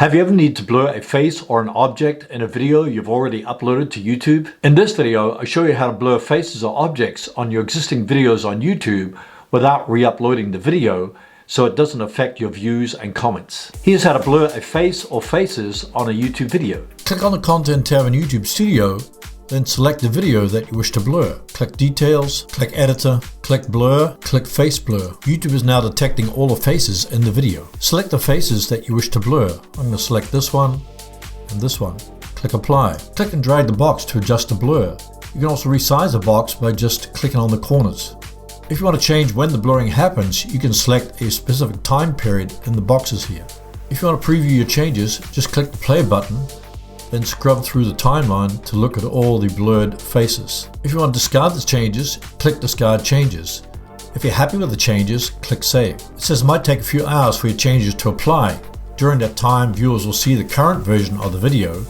Have you ever needed to blur a face or an object in a video you've already uploaded to YouTube? In this video, I show you how to blur faces or objects on your existing videos on YouTube without re-uploading the video so it doesn't affect your views and comments. Here's how to blur a face or faces on a YouTube video. Click on the Content tab in YouTube Studio, then select the video that you wish to blur. Click Details, click Editor, click Blur, click Face Blur. YouTube is now detecting all the faces in the video. Select the faces that you wish to blur. I'm going to select this one and this one. Click Apply. Click and drag the box to adjust the blur. You can also resize the box by just clicking on the corners. If you want to change when the blurring happens, you can select a specific time period in the boxes here. If you want to preview your changes, just click the play button, then scrub through the timeline to look at all the blurred faces. If you want to discard the changes, click Discard Changes. If you're happy with the changes, click Save. It says it might take a few hours for your changes to apply. During that time, viewers will see the current version of the video.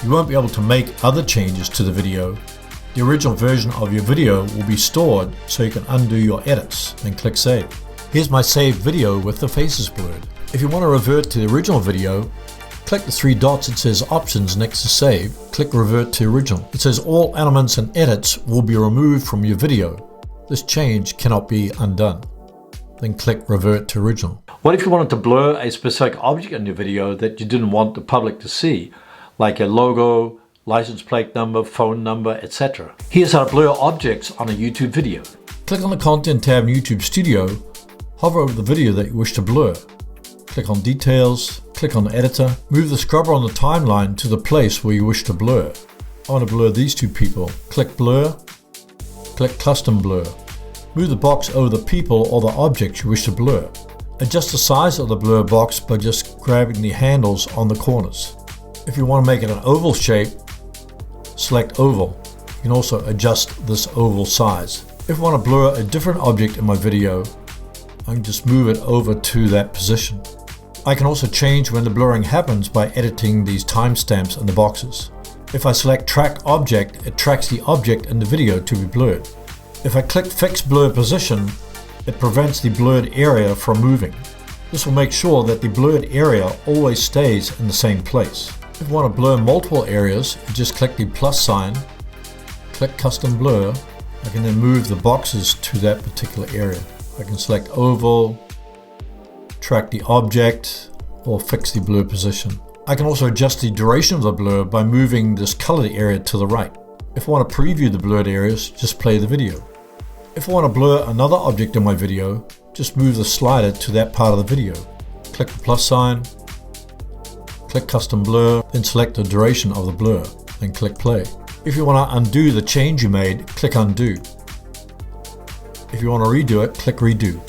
You won't be able to make other changes to the video. The original version of your video will be stored so you can undo your edits, then click Save. Here's my saved video with the faces blurred. If you want to revert to the original video, click the three dots that says Options next to Save, click Revert to Original. It says all elements and edits will be removed from your video. This change cannot be undone. Then click Revert to Original. What if you wanted to blur a specific object in your video that you didn't want the public to see, like a logo, license plate number, phone number, etc. Here's how to blur objects on a YouTube video. Click on the Content tab in YouTube Studio, hover over the video that you wish to blur. Click on Details, click on Editor, move the scrubber on the timeline to the place where you wish to blur. I want to blur these two people. Click Blur, click Custom Blur. Move the box over the people or the object you wish to blur. Adjust the size of the blur box by just grabbing the handles on the corners. If you want to make it an oval shape, select Oval. You can also adjust this oval size. If I want to blur a different object in my video, I can just move it over to that position. I can also change when the blurring happens by editing these timestamps in the boxes. If I select Track Object, it tracks the object in the video to be blurred. If I click Fix Blur Position, it prevents the blurred area from moving. This will make sure that the blurred area always stays in the same place. If you want to blur multiple areas, you just click the plus sign, click Custom Blur. I can then move the boxes to that particular area. I can select Oval, track the object, or fix the blur position. I can also adjust the duration of the blur by moving this colored area to the right. If I want to preview the blurred areas, just play the video. If I want to blur another object in my video, just move the slider to that part of the video. Click the plus sign, click Custom Blur, then select the duration of the blur, then click Play. If you want to undo the change you made, click Undo. If you want to redo it, click Redo.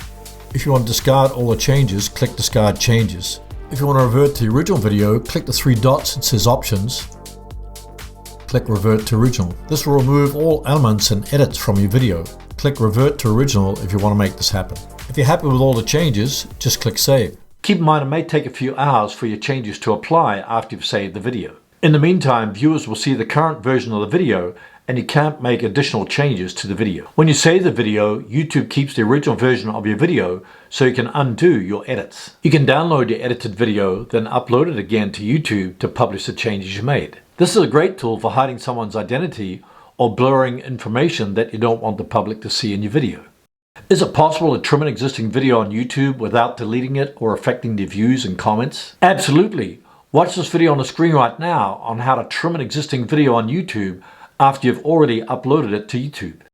If you want to discard all the changes, click Discard Changes. If you want to revert to the original video, click the three dots that says Options. Click Revert to Original. This will remove all elements and edits from your video. Click Revert to Original if you want to make this happen. If you're happy with all the changes, just click Save. Keep in mind it may take a few hours for your changes to apply after you've saved the video. In the meantime, viewers will see the current version of the video and you can't make additional changes to the video. When you save the video, YouTube keeps the original version of your video so you can undo your edits. You can download your edited video, then upload it again to YouTube to publish the changes you made. This is a great tool for hiding someone's identity or blurring information that you don't want the public to see in your video. Is it possible to trim an existing video on YouTube without deleting it or affecting the views and comments? Absolutely. Watch this video on the screen right now on how to trim an existing video on YouTube after you've already uploaded it to YouTube.